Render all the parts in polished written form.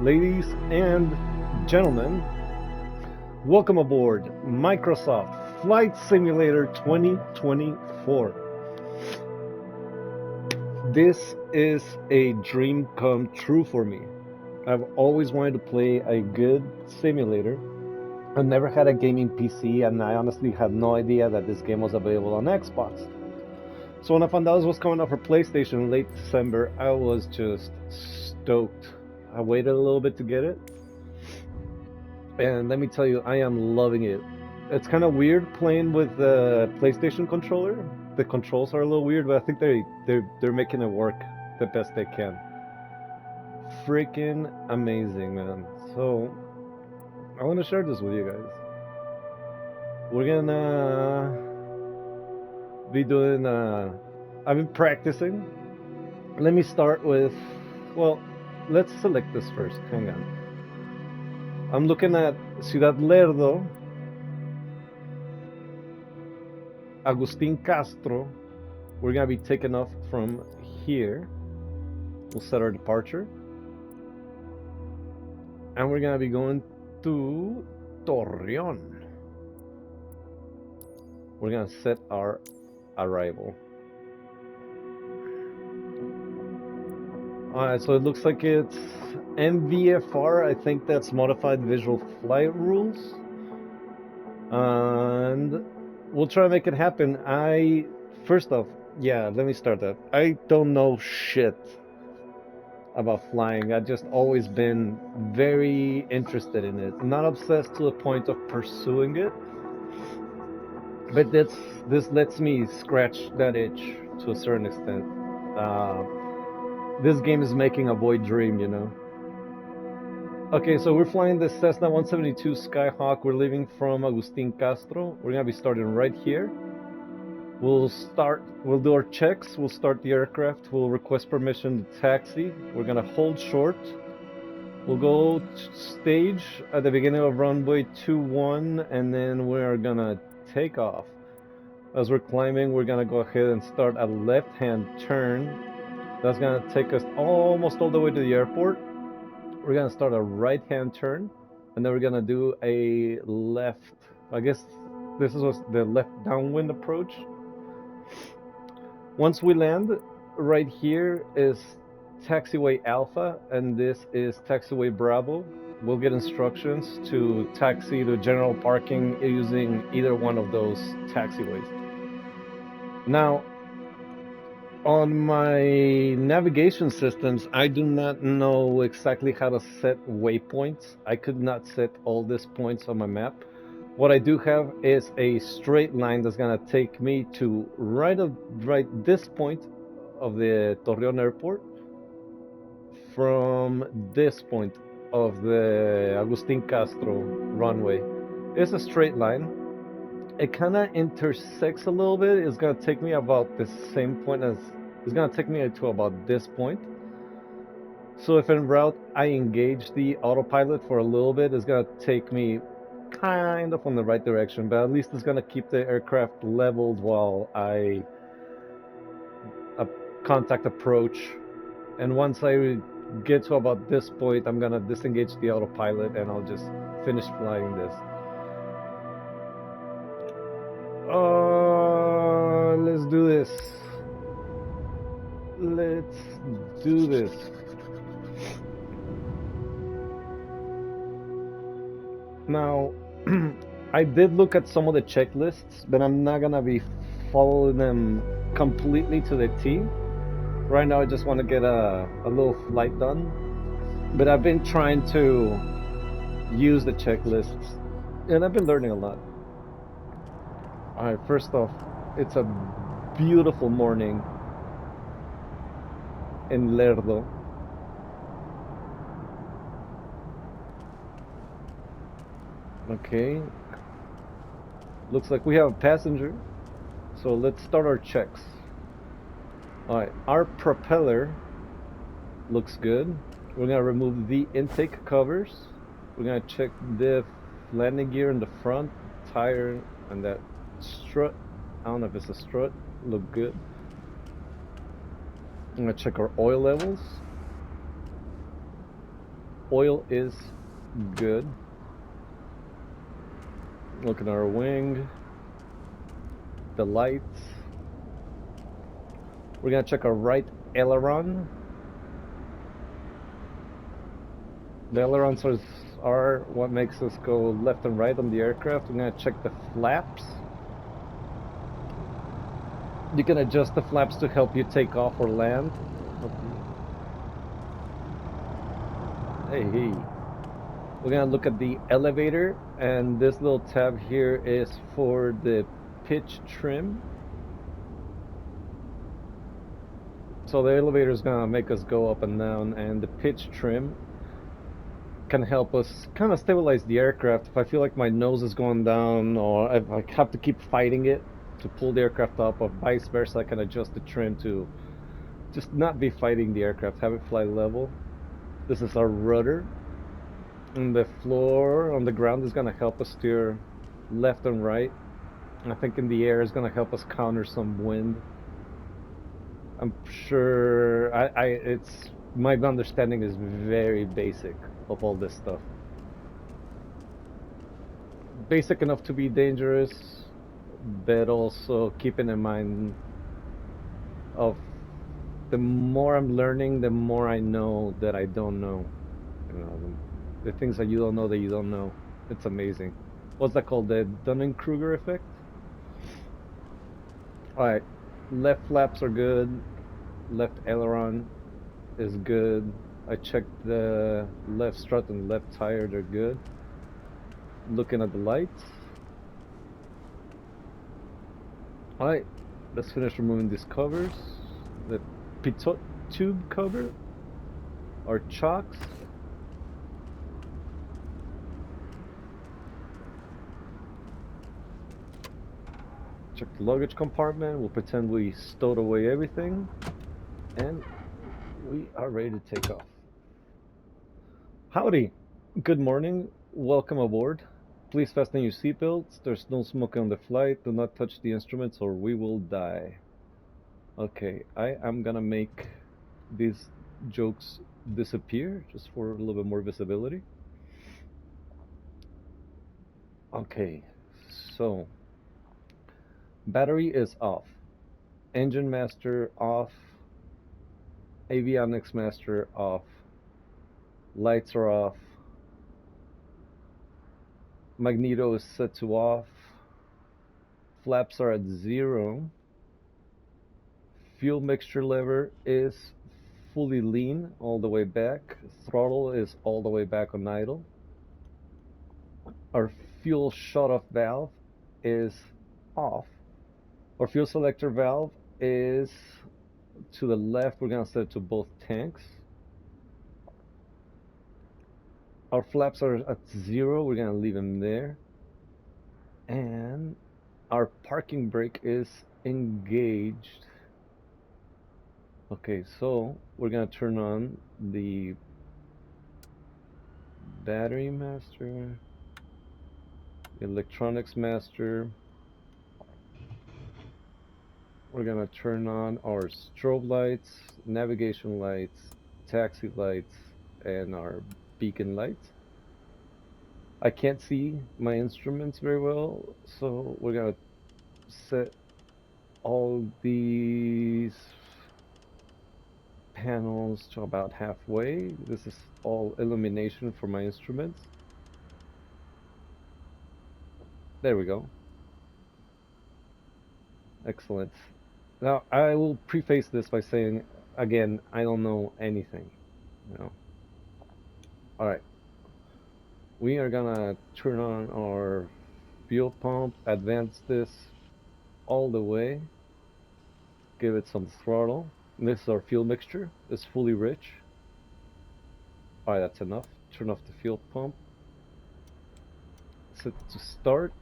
Ladies and gentlemen, welcome aboard Microsoft Flight Simulator 2024. This is a dream come true for me. I've always wanted to play a good simulator. I've never had a gaming PC, and I honestly had no idea that this game was available on Xbox. So when I found out it was coming out for PlayStation in late December, I was just stoked. I waited a little bit to get it, and let me tell you, I am loving it. It's kind of weird playing with the PlayStation controller. The controls are a little weird, but I think they're making it work the best they can. Freaking amazing, man. So I want to share this with you guys. We're gonna be doing. I've been practicing. Let me start with. Well, let's select this first. Hang on. I'm looking at Ciudad Lerdo, Agustin Castro. We're gonna be taking off from here. We'll set our departure. And we're gonna be going to Torreon. We're gonna set our arrival. Alright, so it looks like it's MVFR. I think that's Modified Visual Flight Rules. And we'll try to make it happen. First off, yeah, let me start that. I don't know shit about flying. I've just always been very interested in it. Not obsessed to the point of pursuing it, but this lets me scratch that itch to a certain extent. This game is making a boy dream, you know. Okay, so we're flying the Cessna 172 Skyhawk. We're leaving from Agustin Castro. We're gonna be starting right here. We'll do our checks, we'll start the aircraft, we'll request permission to taxi. We're gonna hold short. We'll go stage at the beginning of runway 21, and then we're gonna take off. As we're climbing, we're gonna go ahead and start a left-hand turn. That's gonna take us almost all the way to the airport. We're gonna start a right-hand turn, and then we're gonna do a left. I guess this is the left downwind approach. Once we land, right here is taxiway Alpha, and this is taxiway Bravo. We'll get instructions to taxi to general parking using either one of those taxiways. Now, on my navigation systems, I do not know exactly how to set waypoints. I could not set all these points on my map. What I do have is a straight line that's gonna take me to right this point of the Torreon airport from this point of the Agustin Castro runway. It's a straight line. It kind of intersects a little bit. It's gonna take me about the same point as. It's gonna take me to about this point. So if en route I engage the autopilot for a little bit, it's gonna take me kind of in the right direction, but at least it's gonna keep the aircraft leveled while I contact approach. And once I get to about this point, I'm gonna disengage the autopilot and I'll just finish flying this. Let's do this. Let's do this. Now, I did look at some of the checklists, but I'm not gonna be following them completely to the T. Right now, I just want to get a little flight done. But I've been trying to use the checklists, and I've been learning a lot. Alright, first off, it's a beautiful morning in Lerdo. Okay. Looks like we have a passenger. So let's start our checks. Alright, our propeller looks good. We're gonna remove the intake covers. We're gonna check the landing gear in the front, tire, and that strut. I don't know if it's a strut. Look good. I'm gonna check our oil levels. Oil is good. Looking at our wing. The lights. We're gonna check our right aileron. The ailerons are what makes us go left and right on the aircraft. We're gonna check the flaps. You can adjust the flaps to help you take off or land. Hey. We're gonna look at the elevator, and this little tab here is for the pitch trim. So the elevator is gonna make us go up and down, and the pitch trim can help us kind of stabilize the aircraft. If I feel like my nose is going down, or if I have to keep fighting it to pull the aircraft up, or vice versa, I can adjust the trim to just not be fighting the aircraft, have it fly level. This is our rudder. And the floor on the ground is going to help us steer left and right. I think in the air is going to help us counter some wind. I'm sure it's my understanding is very basic of all this stuff. Basic enough to be dangerous, but also keeping in mind of the more I'm learning, the more I know that I don't know. You know, the things that you don't know that you don't know. It's amazing. What's that called? The Dunning-Kruger effect? Alright, left flaps are good. Left aileron is good. I checked the left strut and left tire, they're good. Looking at the lights. Alright, let's finish removing these covers. The pitot tube cover, our chocks. Check the luggage compartment. We'll pretend we stowed away everything. And we are ready to take off. Howdy. Good morning. Welcome aboard. Please fasten your seatbelts. There's no smoking on the flight. Do not touch the instruments or we will die. Okay, I am gonna make these jokes disappear just for a little bit more visibility. Okay, so battery is off. Engine master off. Avionics master off. Lights are off. Magneto is set to off. Flaps are at 0. Fuel mixture lever is fully lean all the way back. Throttle is all the way back on idle. Our fuel shut-off valve is off. Our fuel selector valve is to the left. We're going to set it to both tanks. Our flaps are at 0. We're going to leave them there. And our parking brake is engaged. Okay, so we're going to turn on the battery master, electronics master. We're going to turn on our strobe lights, navigation lights, taxi lights, and our beacon lights. I can't see my instruments very well, so we're going to set all these panels to about halfway. This is all illumination for my instruments. There we go. Excellent. Now, I will preface this by saying, again, I don't know anything, you know. Alright. We are gonna turn on our fuel pump, advance this all the way, give it some throttle. This is our fuel mixture. It's fully rich. Alright, that's enough. Turn off the fuel pump. Set to start.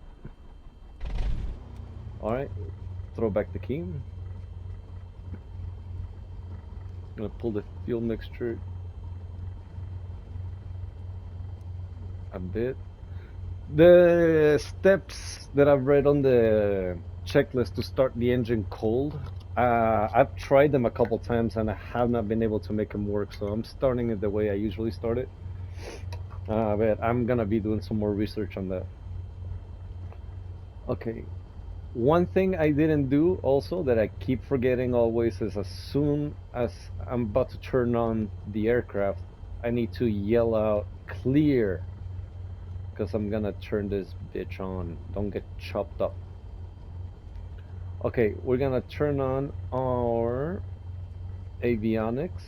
Alright, throw back the key. I'm gonna pull the fuel mixture a bit. The steps that I've read on the checklist to start the engine cold, I've tried them a couple times and I have not been able to make them work, so I'm starting it the way I usually start it. But I'm gonna be doing some more research on that. Okay. One thing I didn't do also that I keep forgetting always is as soon as I'm about to turn on the aircraft, I need to yell out clear because I'm gonna turn this bitch on. Don't get chopped up. Okay, we're gonna turn on our avionics.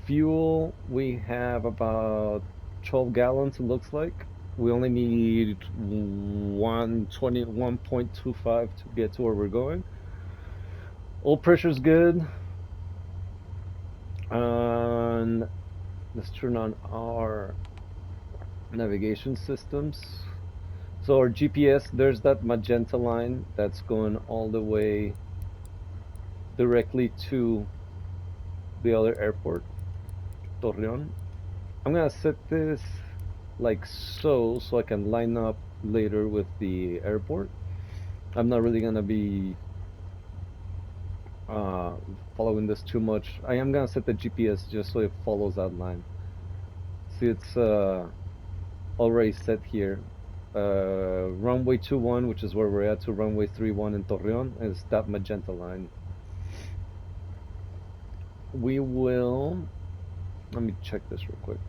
Fuel, we have about 12 gallons, it looks like. We only need 1.25 to get to where we're going. Oil pressure's good. And let's turn on our navigation systems. So our GPS, there's that magenta line that's going all the way directly to the other airport, Torreon. I'm gonna set this like so I can line up later with the airport. I'm not really gonna be uh, following this too much. I am gonna set the GPS just so it follows that line. See, it's already set here. Runway 21, which is where we're at, to runway 31 in Torreon, is that magenta line. We will. Let me check this real quick.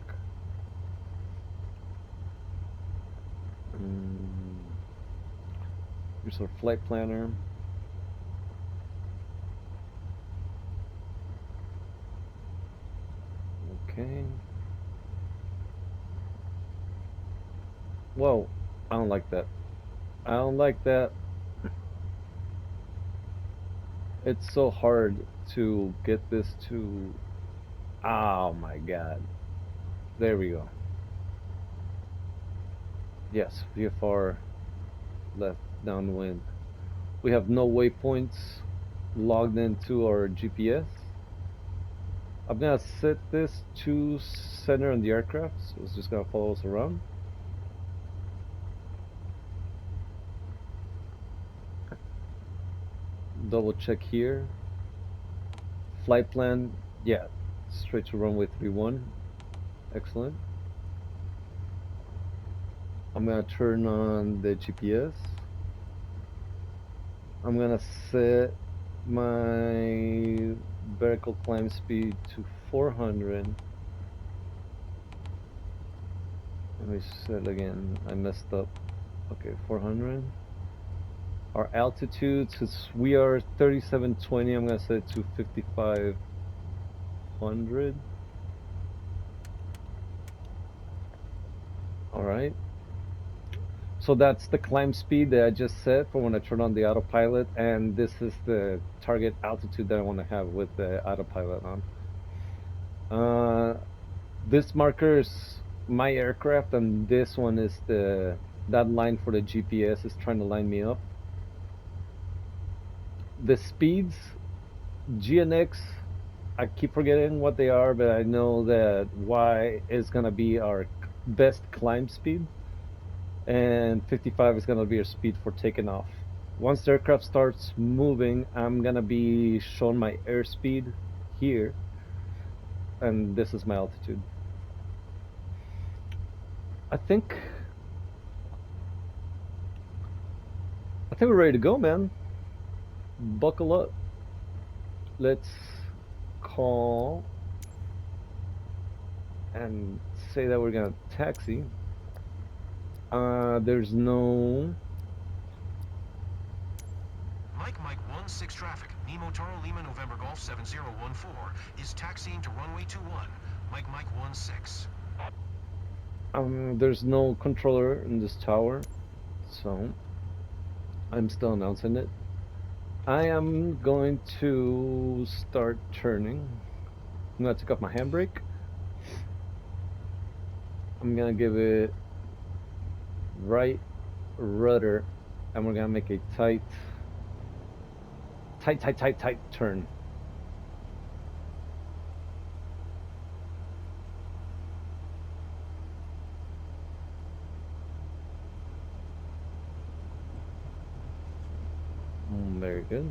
Here's our flight planner. Okay. Whoa, I don't like that. I don't like that. It's so hard to get this to. Oh my god. There we go. Yes, VFR left downwind. We have no waypoints logged into our GPS. I'm gonna set this to center on the aircraft, so it's just gonna follow us around. Double check here. Flight plan, yeah, straight to runway 31. Excellent. I'm gonna turn on the GPS. I'm gonna set my vertical climb speed to 400. Let me set again. I messed up. Okay, 400. Our altitude, since we are 3720, I'm gonna set it to 5500. All right. So that's the climb speed that I just set for when I turn on the autopilot, and this is the target altitude that I want to have with the autopilot on. This marker is my aircraft, and this one is that line for the GPS is trying to line me up. The speeds, GNX, I keep forgetting what they are, but I know that Y is gonna be our best climb speed, and 55 is gonna be our speed for taking off. Once the aircraft starts moving, I'm gonna be shown my airspeed here, and this is my altitude. I think we're ready to go, man. Buckle up. Let's call and say that we're gonna taxi. There's no. Mike 16 traffic. Nemo Toro Lima November Golf 7014 is taxiing to runway 21. Mike 16. There's no controller in this tower, so I'm still announcing it. I am going to start turning. I'm gonna take off my handbrake. I'm gonna give it right rudder, and we're gonna make a tight turn. Very good.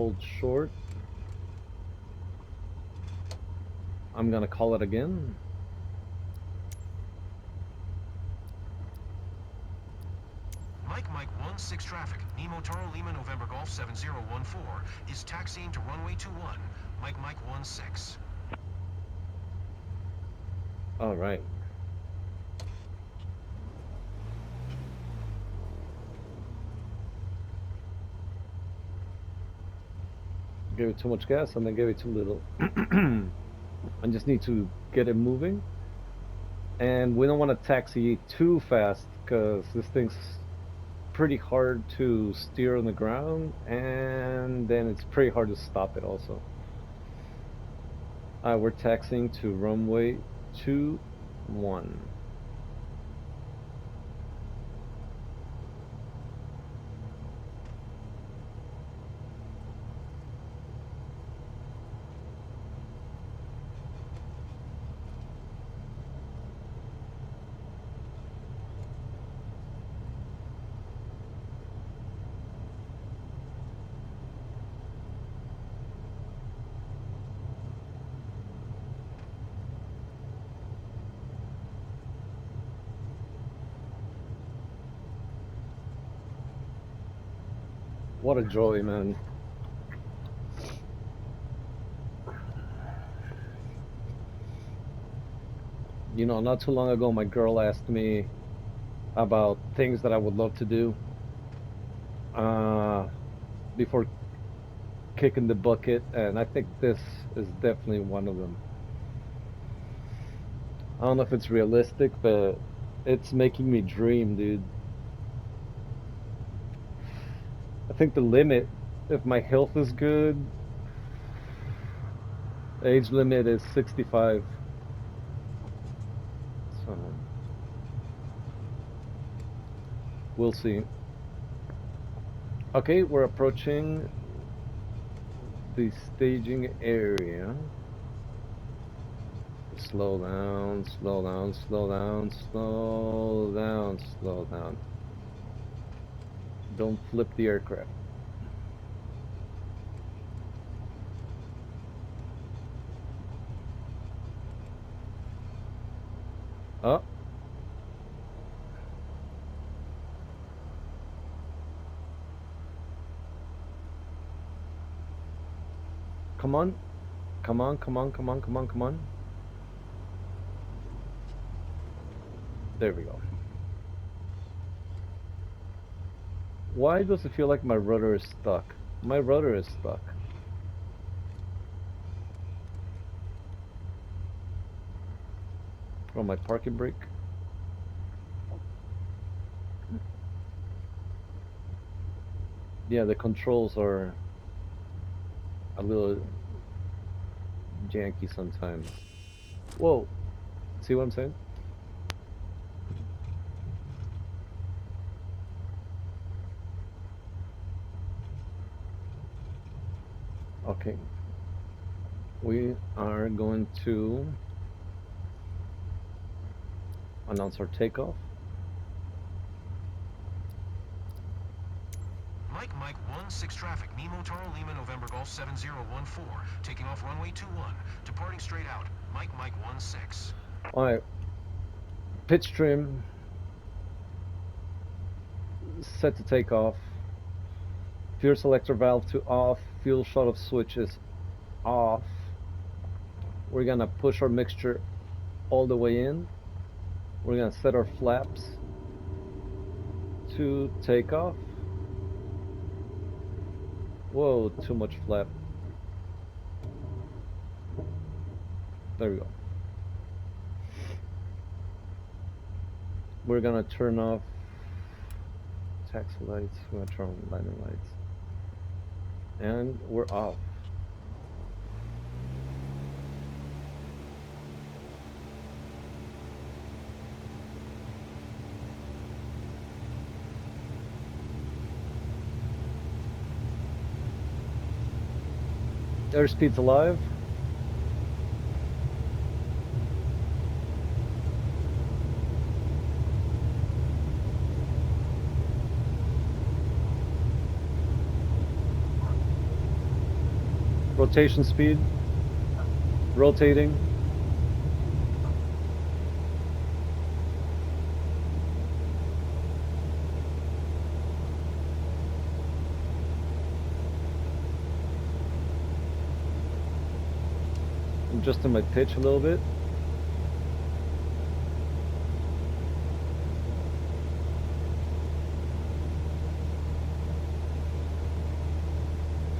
hold short. I'm gonna call it again. Mike 16 traffic, Nemo Toro Lima November Golf 7014 is taxiing to runway 21, Mike 16. All right. Gave it too much gas and then gave it too little. I just need to get it moving. And we don't want to taxi too fast because this thing's pretty hard to steer on the ground, and then it's pretty hard to stop it also. We're taxiing to runway 21. What a joy, man. You know, not too long ago, my girl asked me about things that I would love to do before kicking the bucket, and I think this is definitely one of them. I don't know if it's realistic, but it's making me dream, dude. I think the limit, if my health is good, age limit is 65. So we'll see. Okay, we're approaching the staging area. Slow down, slow down, slow down, slow down, slow down. Don't flip the aircraft. Oh. Come on. Come on, come on, come on, come on, come on. There we go. Why does it feel like my rudder is stuck? My rudder is stuck. From my parking brake. Yeah, the controls are a little janky sometimes. Whoa. See what I'm saying? Okay. We are going to announce our takeoff. Mike 16 traffic, Nemo Toro Lima November Golf 7014, taking off runway 21, departing straight out, Mike 16. Alright. Pitch trim. Set to take off. Fuel selector valve to off. Fuel shut-off switch is off. We're gonna push our mixture all the way in. We're gonna set our flaps to take off. Whoa, too much flap. There we go. We're gonna turn off taxi lights. We're gonna turn on landing lights. And we're off. Airspeed's alive. Rotation speed. Rotating. Adjusting my pitch a little bit.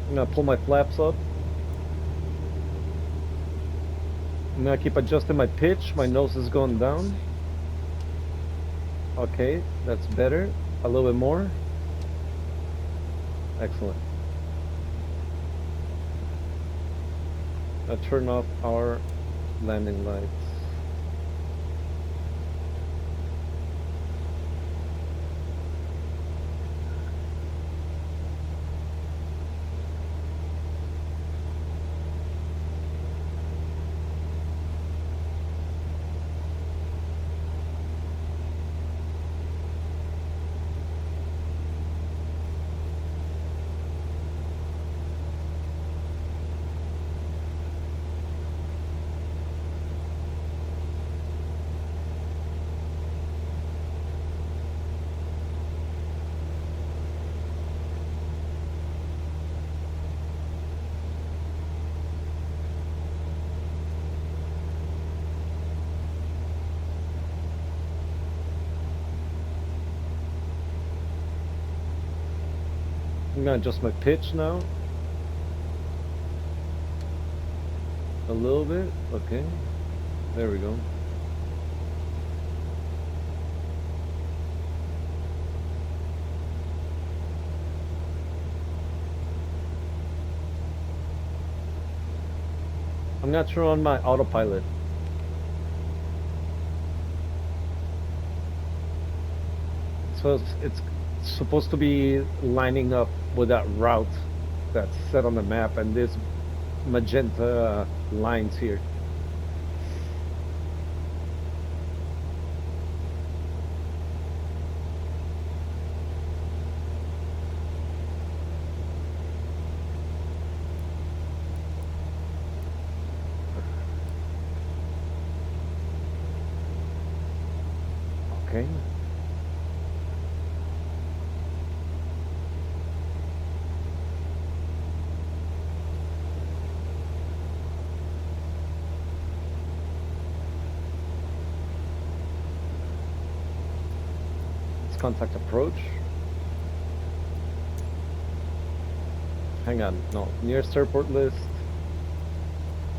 I'm gonna pull my flaps up. I'm gonna keep adjusting my pitch. My nose is going down. Okay, that's better. A little bit more. Excellent. I'll turn off our landing lights. I'm gonna adjust my pitch now. A little bit, okay. There we go. I'm gonna turn on my autopilot. So it's supposed to be lining up with that route that's set on the map and this magenta lines here. Okay. Contact approach. Hang on, no. Nearest airport list.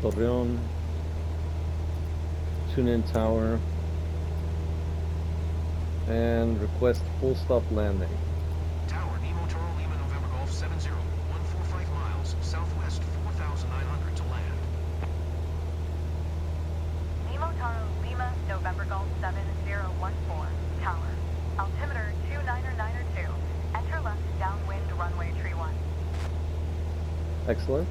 Torreon. Tune-in tower. And request full stop landing. Tower, Nemo Toro Lima November Golf 70, 145 miles, southwest 4,900 to land. Nemo Toro Lima November Golf 7014, tower. Altimeter 29902. Enter left downwind runway tree 1. Excellent.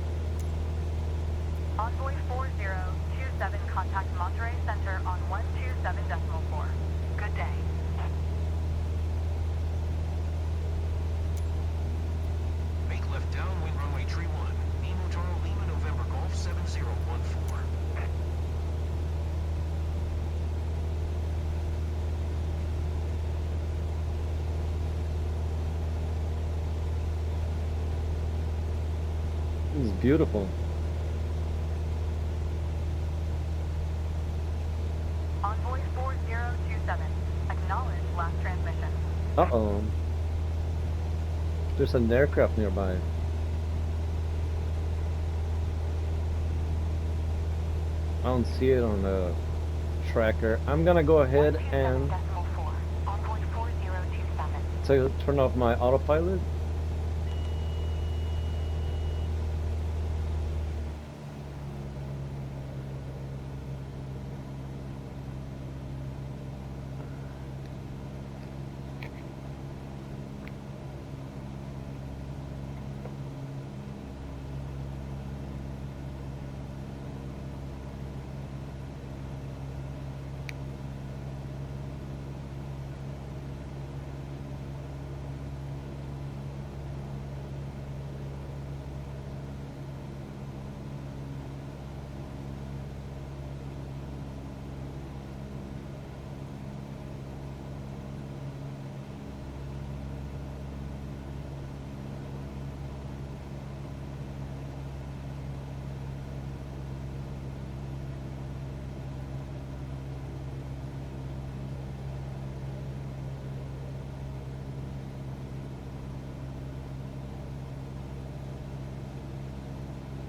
Envoy 4027, contact Monterey Center on 127.4. Good day. Make left downwind runway tree 1. Nemo Toro Lima November Golf 7014. This is beautiful. Envoy 4027, acknowledge last transmission. Uh-oh. There's an aircraft nearby. I don't see it on the tracker. I'm gonna go ahead and 127.4, Envoy 4027. turn off my autopilot.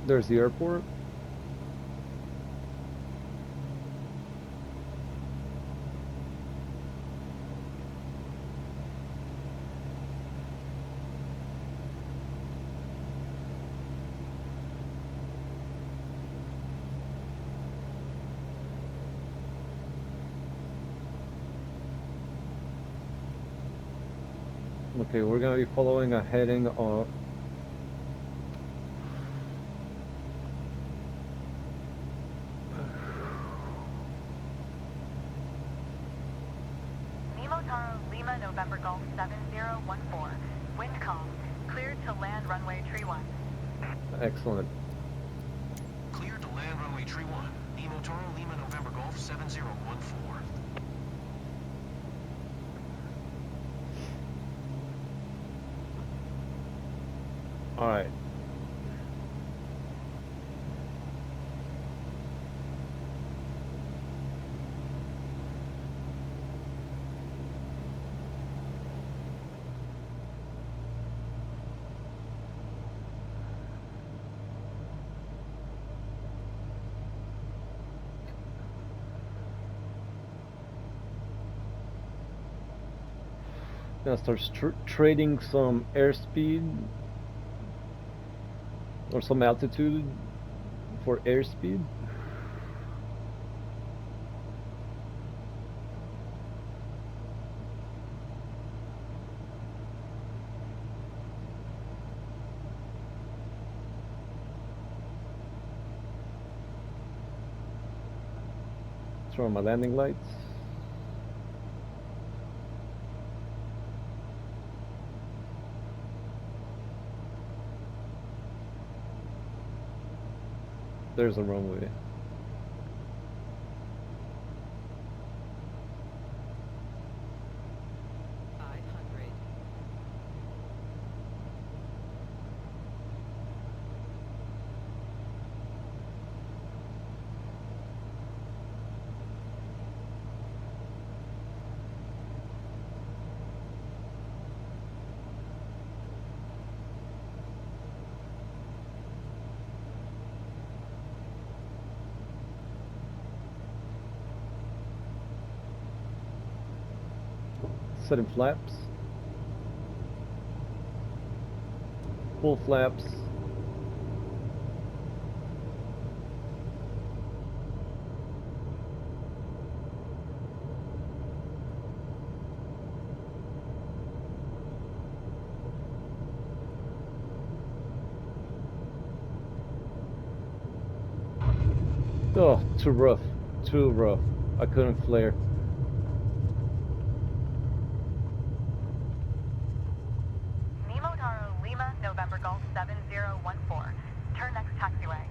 There's the airport. Okay, we're gonna be following a heading on. Nemo Taro Lima November Golf 7014. Wind calm. Cleared to land runway tree 1. Excellent. Cleared to land runway tree 1. Nemo Toro Lima November Golf 7014. All right. Gonna start trading some airspeed or some altitude for airspeed. Turn on my landing lights. There's a runway. Setting flaps. Full flaps. Oh, too rough. Too rough. I couldn't flare. Nemo Taro Lima November Golf 7014. Turn next taxiway.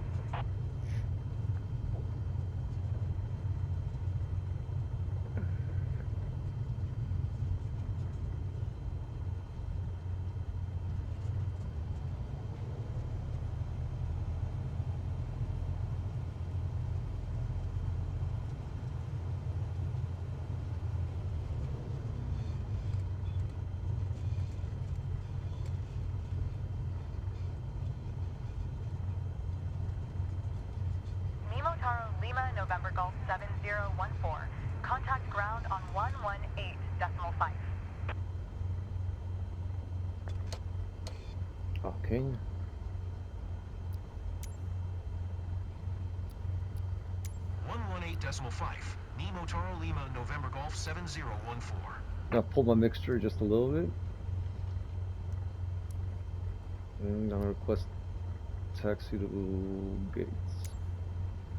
Nemo Taro Lima November Golf 7014. Contact ground on 118.5. Okay. .5. Nemo Toro Lima November Golf 7014. I'll pull my mixture just a little bit. And I'll request taxi to gates.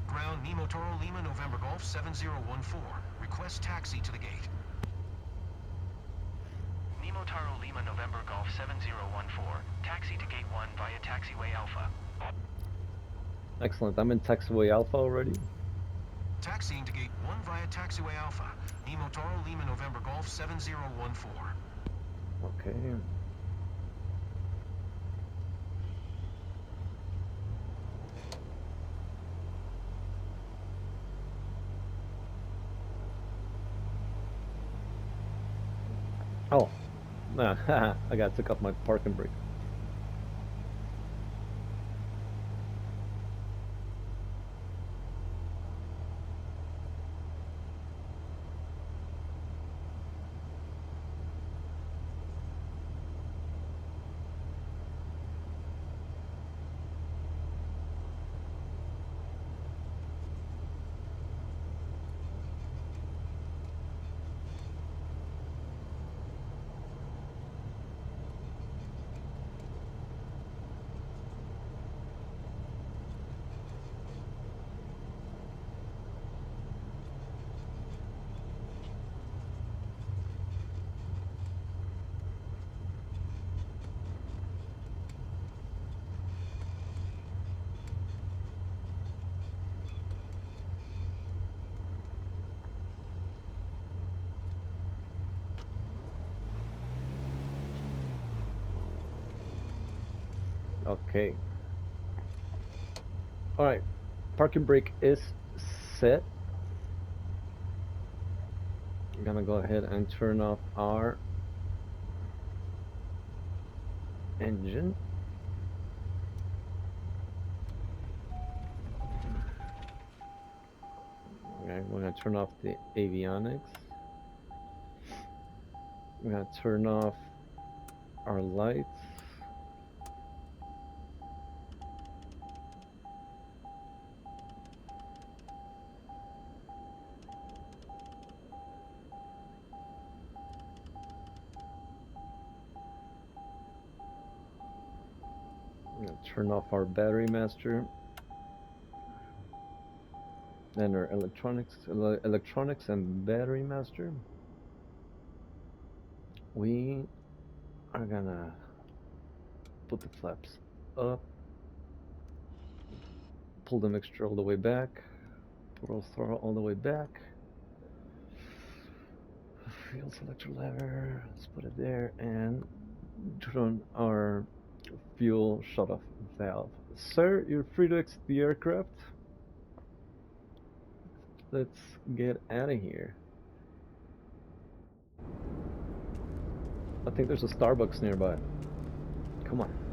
Ground Nemo Toro Lima November Golf 7014. Request taxi to the gate. Nemo Taro Lima November Golf 7014. Taxi to gate 1 via taxiway Alpha. Excellent. I'm in taxiway Alpha already. Taxiing to gate 1 via taxiway Alpha. Nemo Toro Lima November Golf 7014. Okay. Oh, nah, I took off my parking brake. Okay. Alright, parking brake is set. I'm gonna go ahead and turn off our engine. Okay, we're gonna turn off the avionics. We're gonna turn off our lights. I'm gonna turn off our battery master. And our electronics and battery master. We are gonna put the flaps up, pull the mixture all the way back, put our throttle all the way back. Fuel selector lever, let's put it there, and turn on our fuel shut-off valve. Sir, you're free to exit the aircraft. Let's get out of here. I think there's a Starbucks nearby. Come on.